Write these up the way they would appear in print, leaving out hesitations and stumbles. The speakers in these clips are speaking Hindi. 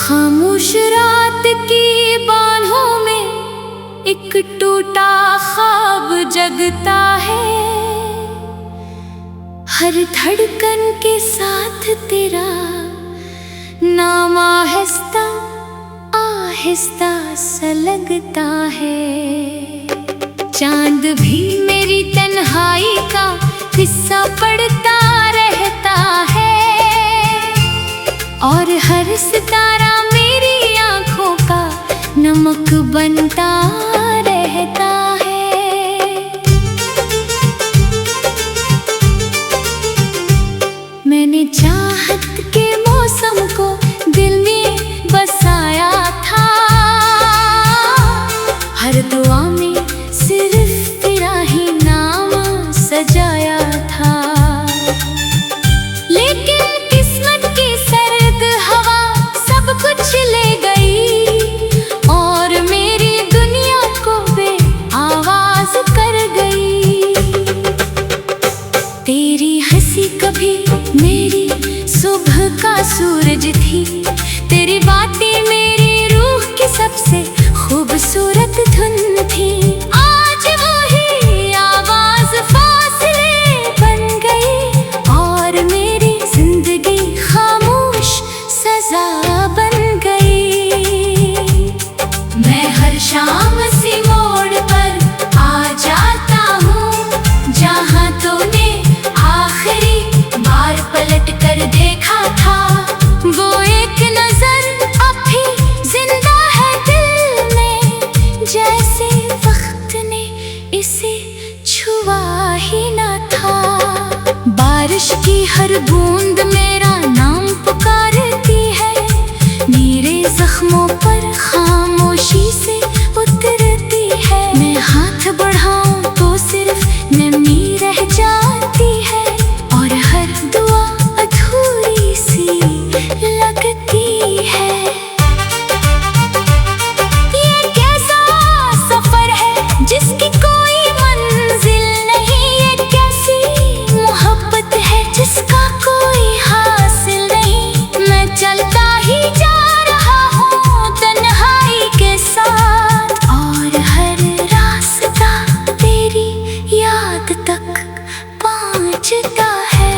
खामोश रात की बाहों में एक टूटा ख्वाब जगता है। हर धड़कन के साथ तेरा नाम आहिस्ता आहिस्ता सा लगता है। चांद भी मेरी तन्हाई का हिस्सा पड़ता रहता है और हर सितारा मेरी आंखों का नमक बनता रहता है। मैंने चाहत के मौसम को दिल में बसाया था। हर दुआ में सिर्फ तेरा ही नाम सजाया था। लेकिन किस्मत की सर्द हवा सब कुछ ले गई और मेरी दुनिया को बेआवाज कर गई। तेरी हंसी कभी मेरी सुबह का सूरज थी। तेरी बातें मेरी रूह की सबसे खूबसूरत धुन थी। आज वही आवाज फासले बन गई और मेरी जिंदगी खामोश सजा बन गई। मैं हर शाम सी मोड़ पर आ जाता हूँ जहाँ तूने आखिरी बार पलट कर देखा था। वो एक नजर अब भी जिंदा है दिल में, जैसे वक्त ने इसे छुआ ही न था। बारिश की हर बूंद मेरा नाम पुकारती है। मेरे जख्मों पर खामोशी से उतरती है। मैं हाथ बढ़ाऊं तो सिर्फ नमी रह जाती है और हर दुआ अधूरी सी लगती है। ये कैसा सफर है जिसकी कोई मंजिल नहीं। ये कैसी मोहब्बत है जिसका कोई हासिल नहीं। मैं चलता ही जा रहा हूँ तन्हाई के साथ और हर रास्ता तेरी याद तक पहुँचता है।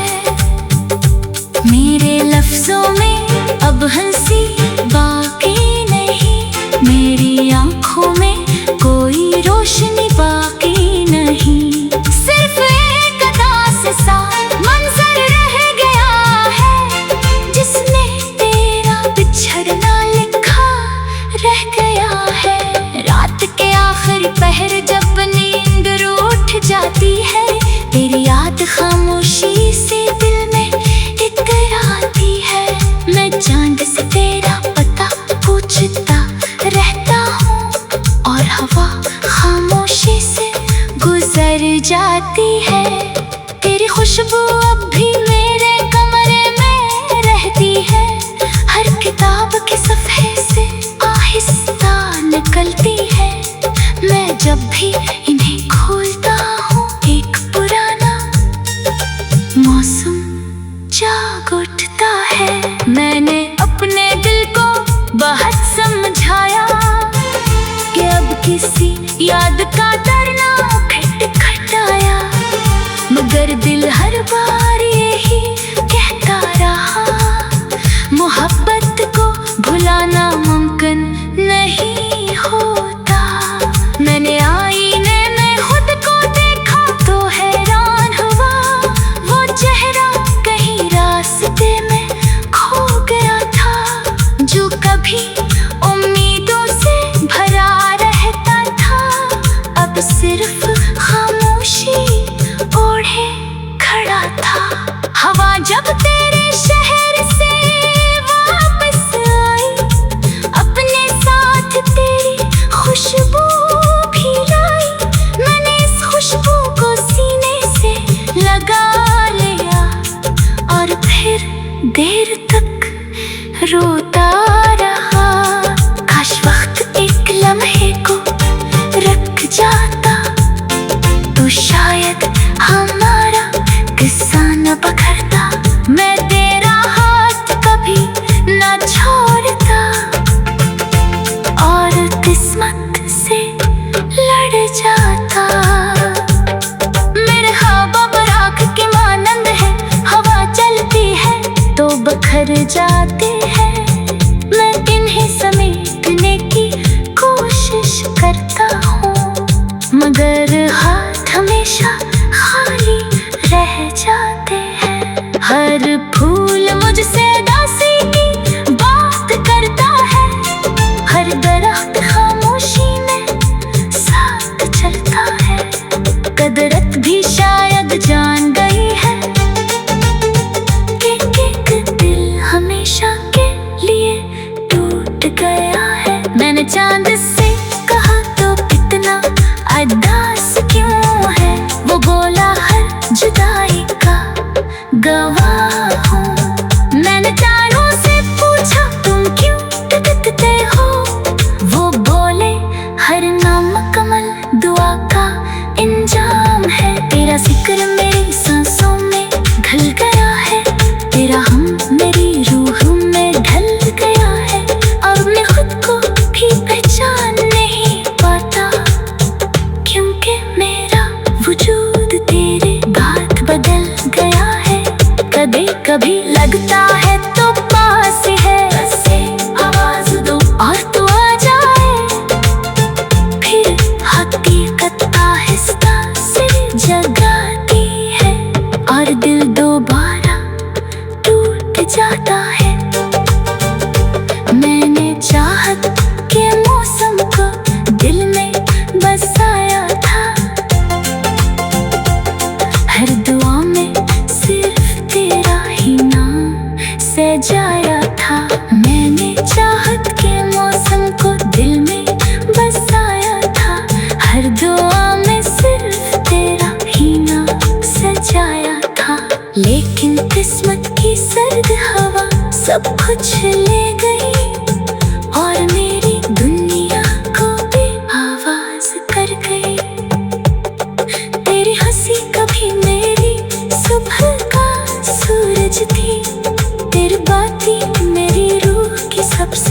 मेरे लफ्जों में अब हंसी बाकी नहीं। मेरी आंखों में कोई रोशनी बाकी नहीं। सिर्फ एक अदास सा मंजर रह गया है जिसने तेरा बिछड़ना लिखा रह गया है। रात के आखिरी पहर जब नींद रूठ जाती है, तेरी याद खामोशी से दिल में इकराती है। मैं चांद से तेरा पता पूछता रहता हूँ और हवा खामोशी से गुजर जाती है। तेरी खुशबू अब भी मेरे कमरे में रहती है। हर किताब के सफ़े से आहिस्ता निकलती है। मैं जब भी इन्हें खोलता हूँ एक पुराना मौसम जाग उठता है। मैंने अपने दिल को बहुत समझाया कि अब किसी याद का डरना खटखटाया, मगर दिल हर बार यही कहता रहा, मोहब्बत को भुलाना मुमकिन नहीं होता। मैंने आईने में खुद को देखा तो हैरान हुआ। वो चेहरा कहीं रास्ते में खो गया था, जो कभी उम्मीदों से भरा रहता था, अब सिर्फ खामोशी ओढ़े खड़ा था। हवा जब तेरे शहर से वापस आई, अपने साथ तेरी खुशबू भी लाई। मैंने इस खुशबू को सीने से लगा लिया और फिर देर तक रोता रहा। काश वक्त एक लम्हे को रख जाता तो शायद हमारा किस्सा न बखरता। मैं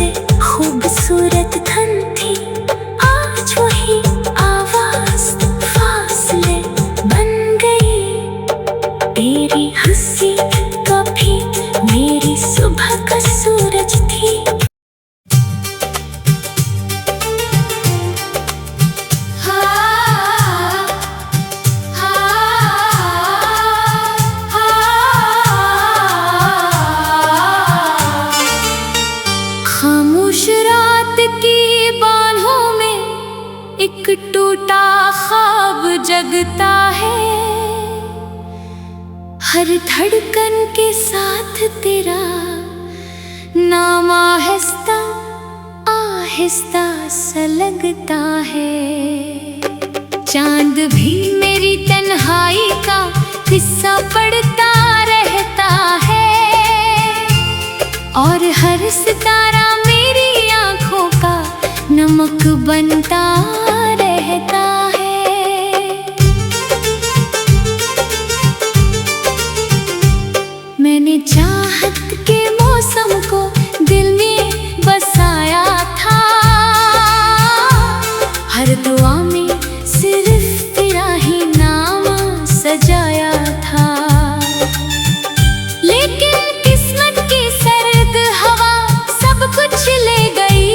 सबसे खूबसूरत धन थी। आज वही आवाज फासले बन गई। तेरी हंसी कभी मेरी सुबह का सूरज थी। खामोश रात की बाहों में एक टूटा ख्वाब जगता है। हर धड़कन के साथ तेरा नाम आहिस्ता आहिस्ता सा लगता है। चांद भी मेरी तन्हाई का किस्सा पढ़ता रहता है और हर सितारा मेरी आंखों का नमक बनता रहता है। मैंने चाहत के मौसम को दिल में बसाया था। हर दुआ में सिर्फ तेरा ही नाम सजाया था। लेकिन किस्मत की सर्द हवा सब कुछ ले गई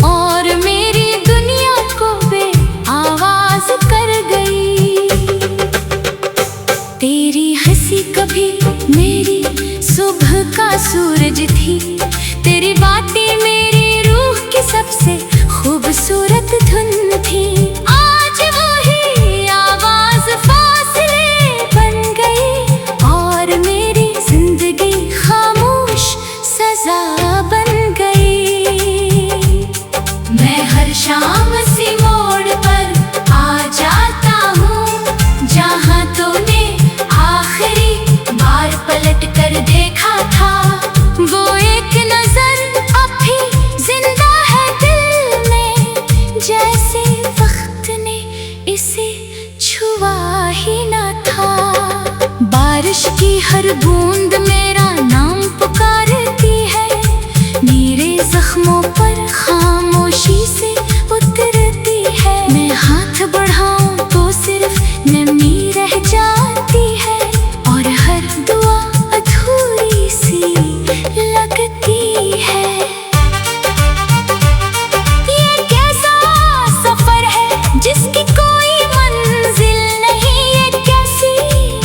और मेरी दुनिया को बेआवाज कर गई। तेरी हंसी कभी मेरी सुबह का सूरज थी। तेरी बातें मेरी रूह की सबसे खूबसूरत धुन थी। आज वही आवाज फासले बन गई और मेरी जिंदगी खामोश सजा बन गई। मैं हर शाम सी मोड़ पर आ जाता हूँ जहाँ तूने आखिरी बार पलट कर देखा था। वो एक नजर अब भी जिंदा है दिल में, जैसे वक्त ने इसे छुआ ही ना था। बारिश की हर बूंद मेरा नाम पुकारती है। मेरे जख्मों पर खामोशी से उतरती है। मैं हाथ बढ़ाऊं तो सिर्फ नमी रह जाती है और हर दुआ अधूरी सी लगती है। ये कैसा सफर है जिसकी कोई मंजिल नहीं। ये कैसी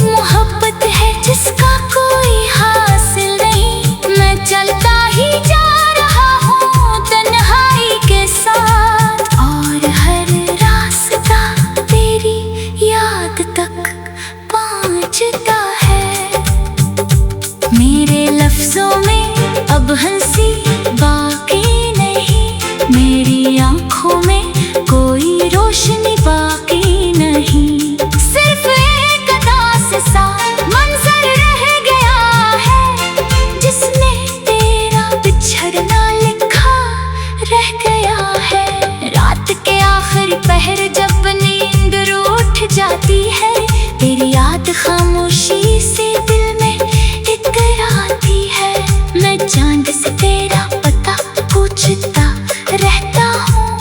मोहब्बत है जिसका कोई हासिल नहीं। मैं चलता ही जा रहा हूँ तन्हाई के साथ और हर रास्ता तेरी याद तक पहुँचता है। मेरे लफ्जों में अब हंसी बाकी नहीं। मेरी आंखों में कोई रोशनी बाकी नहीं। सिर्फ एक उदास सा मंजर रह गया है जिसमें तेरा बिछड़ना लिखा रह गया है। रात के आखिरी पहर जब नींद रूठ जाती है, तेरी याद खामोशी से दिल में इकराती है। मैं चांद से तेरा पता पूछता रहता हूँ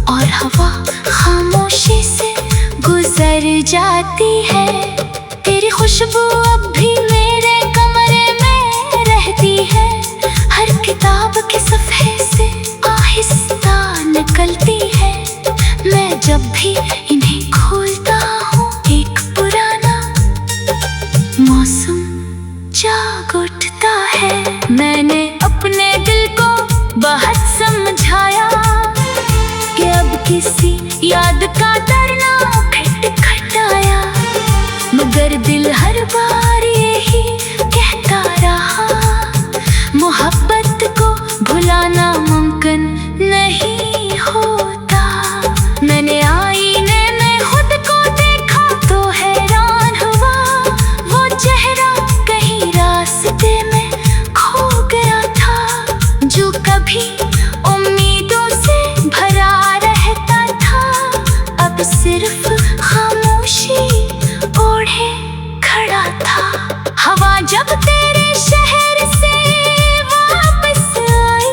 और हवा खामोशी से गुजर जाती है। तेरी खुशबू अब भी मेरे कमरे में रहती है। हर किताब के सफ़े से आहिस्ता निकलती है। मैं जब भी इन्हें खोलता हूँ एक पुराना मौसम जाग उठता है। मैंने अपने दिल को बहुत समझाया कि अब किसी याद का डरना खटखटाया, मगर दिल हर बार यही कहता रहा, मोहब्बत को भुलाना मुमकिन नहीं होता। मैंने आईने में खुद को देखा तो हैरान हुआ, वो चेहरा कहीं रास्ते में खो गया था, जो कभी उम्मीदों से भरा रहता था, अब सिर्फ खामोशी ओढ़े खड़ा था। हवा जब तेरे शहर से वापस आई,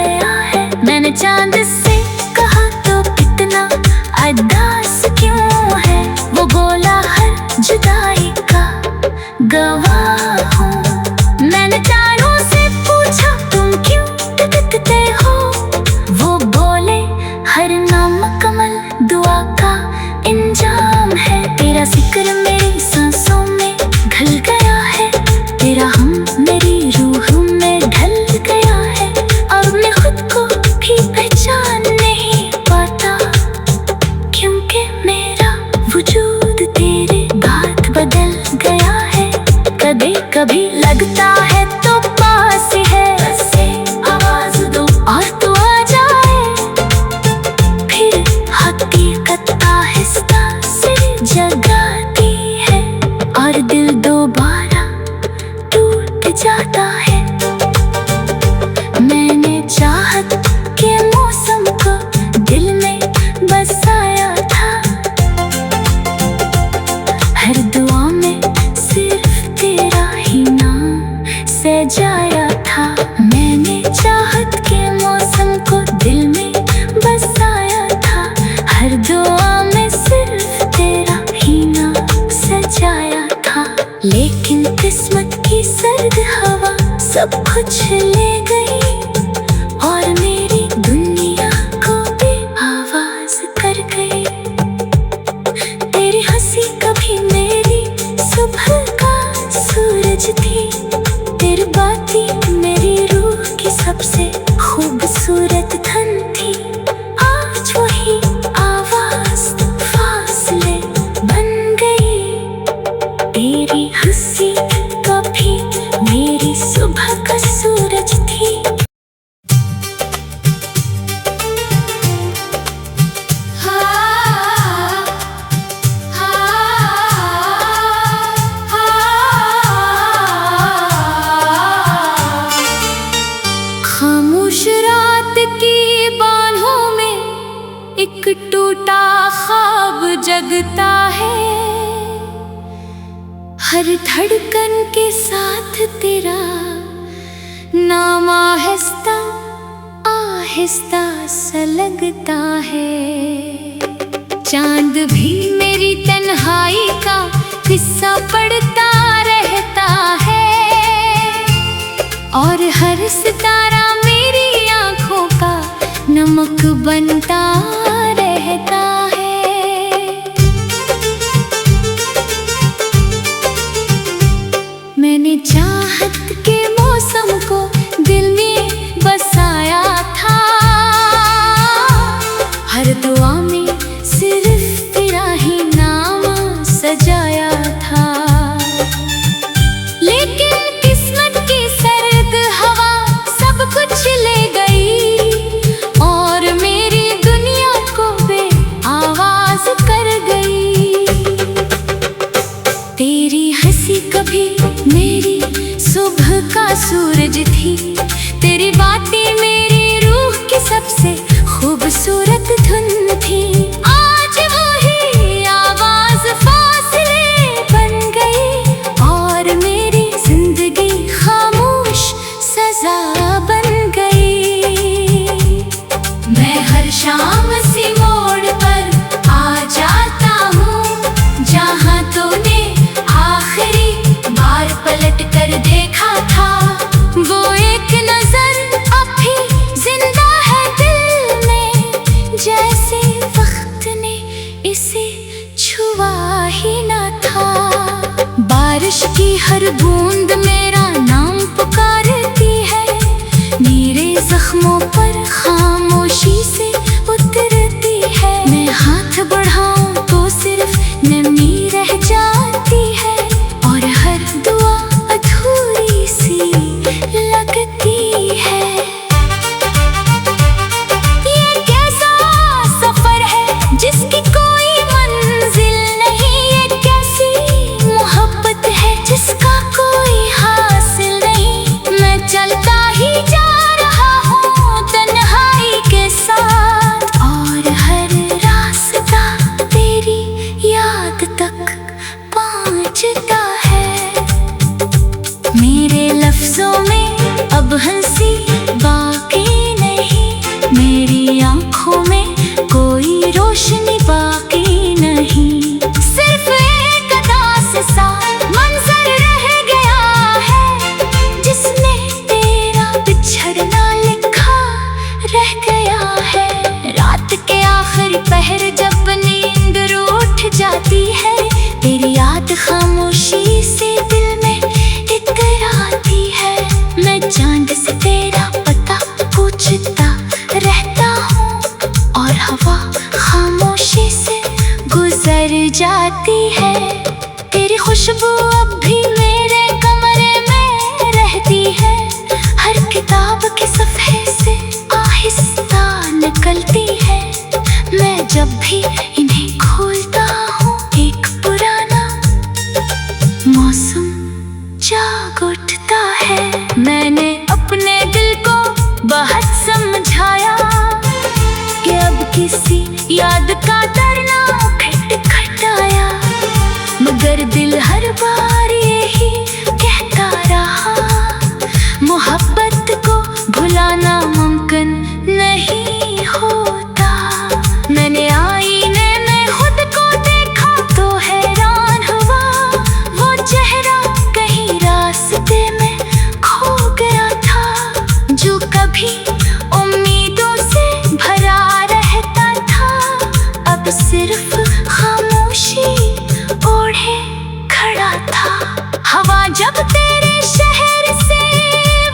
गया है। मैंने चांद से कहा तो कितना अदास क्यों है, वो बोला हर जुदाई का गवाह हूँ। मैंने तारों से पूछा तुम क्यों तकते हो, वो बोले हर नामुकम्मल दुआ का इंजाम है। तेरा जिक्र मेरी सांसों में घुल गया है, तेरा हम मेरी रूह में ढल गया है। अब मैं खुद को भी पहचान नहीं पाता, क्योंकि मेरा वजूद तेरे बाद बदल गया है। कभी कभी लगता है तो पास है, बस आवाज दो और तू आ जाए। फिर हकीकत आहिस्ता से जगाती है और दिल दोबारा टूट जाता है। मैंने चाहत के मौसम को दिल में बसाया था, हर दुआ में सिर्फ तेरा ही नाम सजाया था। मैंने चाहत के मौसम को दिल में बसाया था, हर दुआ में सिर्फ तेरा ही नाम सजाया था। लेकिन किस्मत की सर्द हवा सब कुछ ले गई और मेरी दुनिया को बेआवाज कर गई। तेरी हंसी कभी मेरी सुबह का सूरज थी, तेरी बातें मेरी रूह की सबसे खूबसूरत धन थी। आज वही आवाज फासले बन गई, तेरी हंसी कभी मेरी सुबह का सूरज थी। खामोश रात की बाहों में एक टूटा ख्वाब जगता है, हर धड़कन के साथ तेरा नाम आहिस्ता आहिस्ता सा लगता है। चांद भी मेरी तन्हाई का किस्सा पढ़ता रहता है और हर सितारा मेरी आंखों का नमक बनता रहता है। मैंने चाहत के मौसम को दिल में बसाया था, हर दुआ में सिर्फ तेरा ही नाम सजाया था। लेकिन किस्मत की सर्द हवा सब कुछ ले गई और मेरी दुनिया को बेआवाज कर गई। तेरी हंसी कभी मेरी सुबह का सूरज थी, तेरी बातें मेरी रूह की सबसे खूबसूरत धुन थी। आज वही आवाज फासले बन गई और मेरी जिंदगी खामोश सजा बन गई। मैं हर शाम सी मोड़ पर आ जाता हूँ, जहाँ तूने आखिरी बार पलट कर देखा था। वो एक नजर अब भी जिंदा है दिल में, जैसे वक्त ने इसे छुआ ही ना था। बारिश की हर बूंद मेरा नाम पुकारती है, मेरे जख्मों पर खामोशी से उतरती है। मैं हाथ बढ़ाऊं तो सिर्फ नमी रह जाती है और हर दुआ अधूरी सी लगती है। ये कैसा सफर है जिसकी कोई मंजिल नहीं, ये कैसी मोहब्बत है जिसका कोई हाल मेरी आंखों में कोई रोशनी बाकी नहीं। सिर्फ एक उदास सा मंजर रह गया है, जिसमें तेरा बिछड़ना लिखा रह गया है। रात के आखिरी पहर जब नींद रूठ जाती है, तेरी याद खामोशी से दिल में इकराती है। मैं चांद से तेरा पता पूछता रहता हूँ, और हवा खामोशी से गुजर जाती है। तेरी खुशबू अब भी मेरे कमरे में रहती है, हर किताब के सफ़े से आहिस्ता निकलती है। मैं जब भी इन्हें खोलता हूँ, एक पुराना मौसम जाग उठता है। मैंने अपने दिल को बहुत समझाया कि अब किसी याद का डरना खटखटाया, मगर दिल हर बार यही कहता रहा, मोहब्बत को भुलाना मुमकिन नहीं होता। मैंने आईने में खुद को देखा तो हैरान हुआ, वो चेहरा कहीं रास्ते में खो गया था, जो कभी उम्मीदों से भरा रहता था, अब सिर्फ खामोशी ओढ़े खड़ा था। हवा जब तेरे शहर से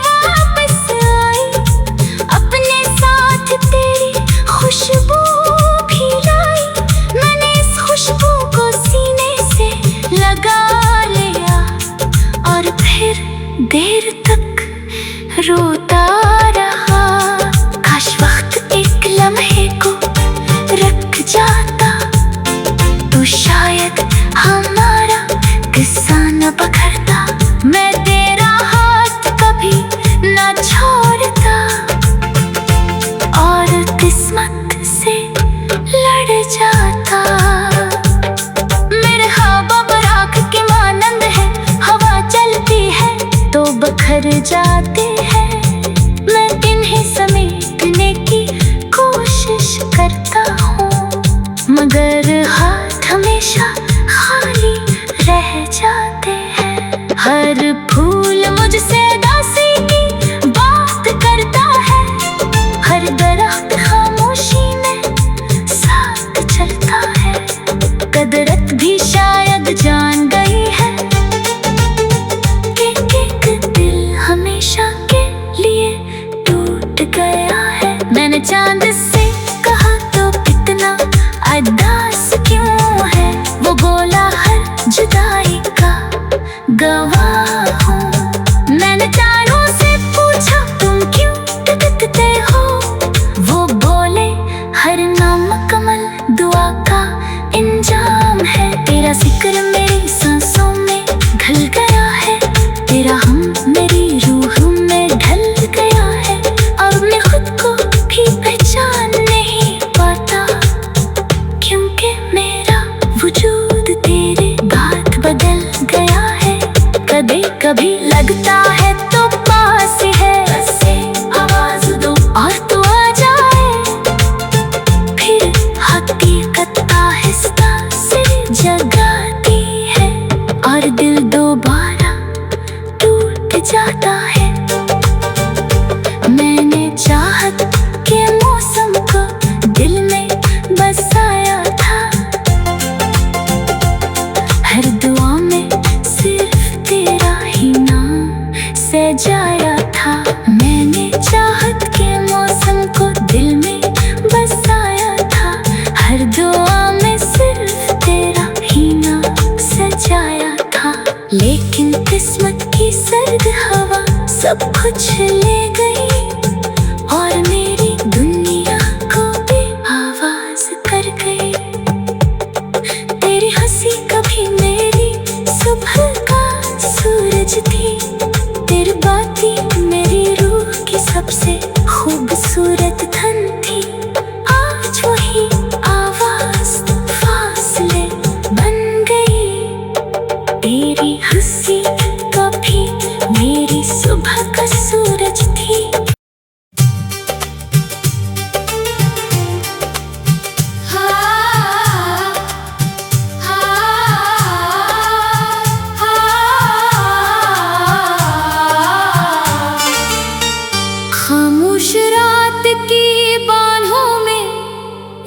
वापस आई, अपने साथ तेरी खुशबू भी लाई। मैंने इस खुशबू को सीने से लगा लिया, और फिर देर तक रोता रहा। काश वक्त एक लम्हे को रख जाता, तो शायद हमारा किस्सा न बिखरता। मैं तेरा हाथ कभी न छोड़ता, और किस्मत से लड़ जाता। मेरे ख्वाब राख के मानंद है, हवा चलती है तो बिखर जाते हैं। मैं इन्हें समेटने की कोशिश करता हूँ, मगर हाथ हमेशा खाली रह जाते हैं। हर फूल मुझसे दासी की बात करता है, हर दरख्त खामोशी में साथ चलता है। कुदरत भी शायद जान गई है कि एक दिल हमेशा के लिए टूट गया है। मैंने चांद से कहा तो कितना उदास क्यों है, वो बोला हर जुदाई का गवाह हूँ। मैंने तारों से पूछा तुम क्यों तड़पते हो, वो बोले हर नामुकम्मल दुआ का इंजाम है। तेरा जिक्र मेरी सांसों में घुल गया है, तेरा हम मेरी रूह में ढल गया है। अब मैं खुद को भी पहचान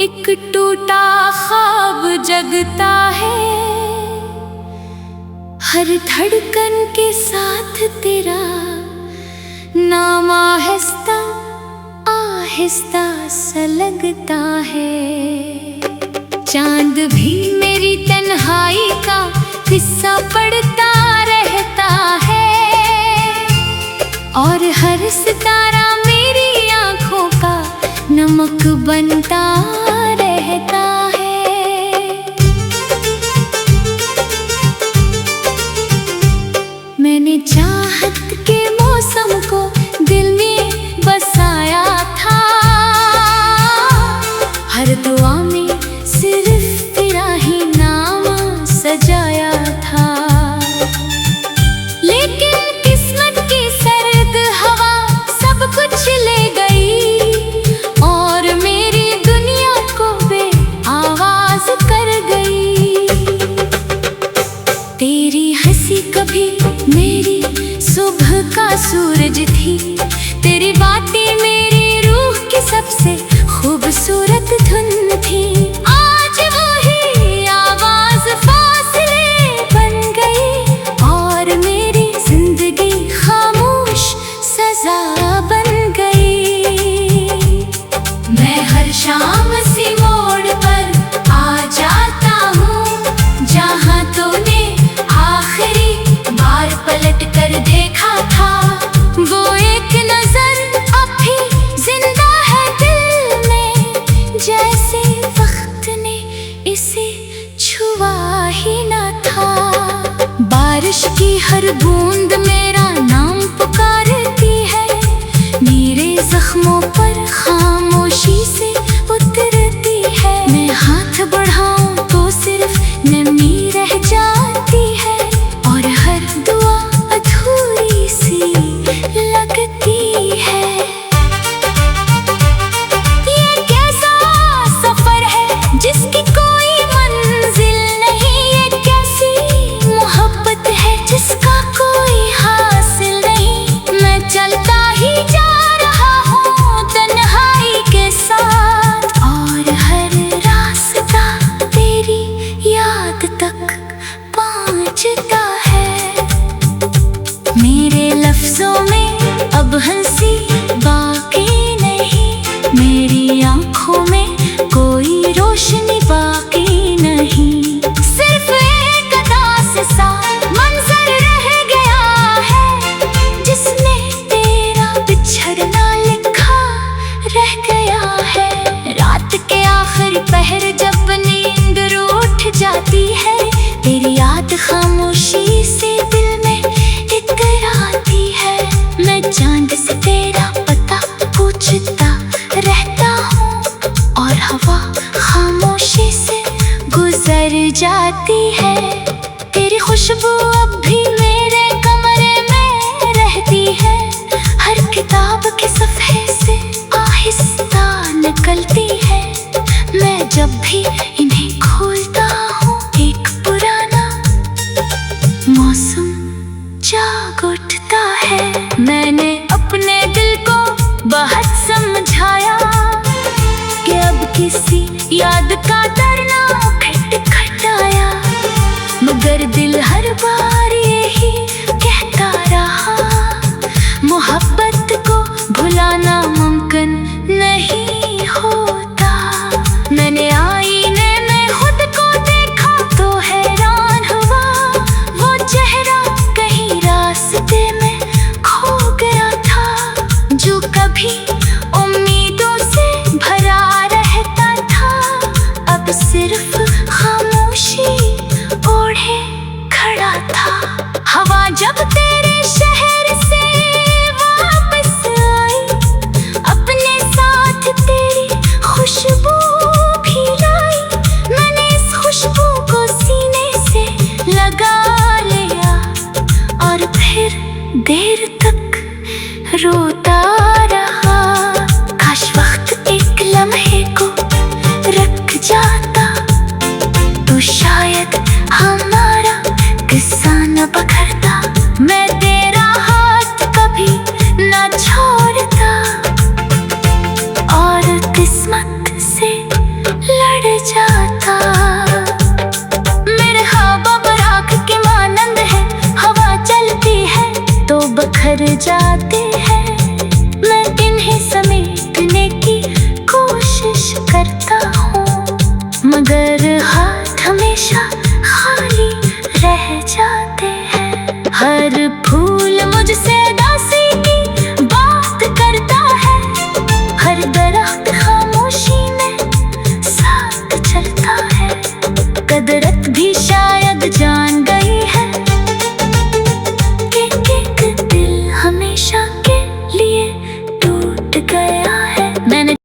एक टूटा ख्वाब जगता है, हर धड़कन के साथ तेरा नाम आहिस्ता आहिस्ता सा लगता है। चांद भी मेरी तन्हाई का किस्सा पढ़ता रहता है, और हर सितारा मेरी आंखों का नमक बनता रहता है। मैंने चाहत के मौसम को दिल में बसाया था, हर दुआ में सिर्फ तेरा ही नाम सजाया था। लेकिन किस्मत की सर्द हवा सब कुछ ले गई, और मेरी दुनिया को बेआवाज कर गई। तेरी हंसी कभी मेरी सुबह का सूरज थी, तेरी बातें मेरी रूह की सबसे खूबसूरत धुन थी। आज वही आवाज फासले बन गई, और मेरी जिंदगी खामोश सजा बन गई। मैं हर शाम सी मोड़ पर आ जाता हूँ, जहाँ तूने आखिरी बार पलट कर देखा था। वो एक नजर अब भी जिंदा है दिल में, जैसे वक्त ने इसे छुआ ही न था। बारिश की हर बूंद मेरा नाम पुकारती है, मेरे जख्मों पर खामोशी से उतरती है। मैं हाथ बढ़ाऊं तो सिर्फ नमी रह जाती है, और हर दुआ अधूरी सी लगती है। ये कैसा सफर है जिसकी कोई मंजिल नहीं, ये कैसी मोहब्बत है जिसका कोई हासिल नहीं। मैं चलता ही जा रहा हूँ तन्हाई के साथ, और हर रास्ता तेरी याद तक पहुँचता है। मेरे लफ्जों में अब हंसी बाकी नहीं, मेरी आंखों में कोई रोशनी बाकी नहीं। सिर्फ एक उदास सा मंजर रह गया है, जिसमें तेरा बिछड़ना लिखा रह गया है। रात के आखिरी पहर जब नींद रूठ जाती है, तेरी याद खामोशी से दिल में इतराती है। मैं चांद से तेरा पता पूछता रहता हूँ, और हवा खामोशी से गुजर जाती है। तेरी खुशबू अब भी मेरे कमरे में रहती है, हर किताब के सफ़े से आहिस्ता निकलती है। मैं जब भी इन्हें खोलता हूँ, एक पुराना मौसम जाग उठता है। मैंने अपने दिल को बहुत समझाया कि अब किसी याद का डरना खटखटाया, मगर दिल हर बार यही कहता रहा, मोहब्बत को भुलाना मुमकिन नहीं होता। मैंने आईने में खुद को देखा तो हैरान हुआ, वो चेहरा कहीं रास्ते में खो गया था, जो कभी उम्मीदों से भरा रहता था, अब से जा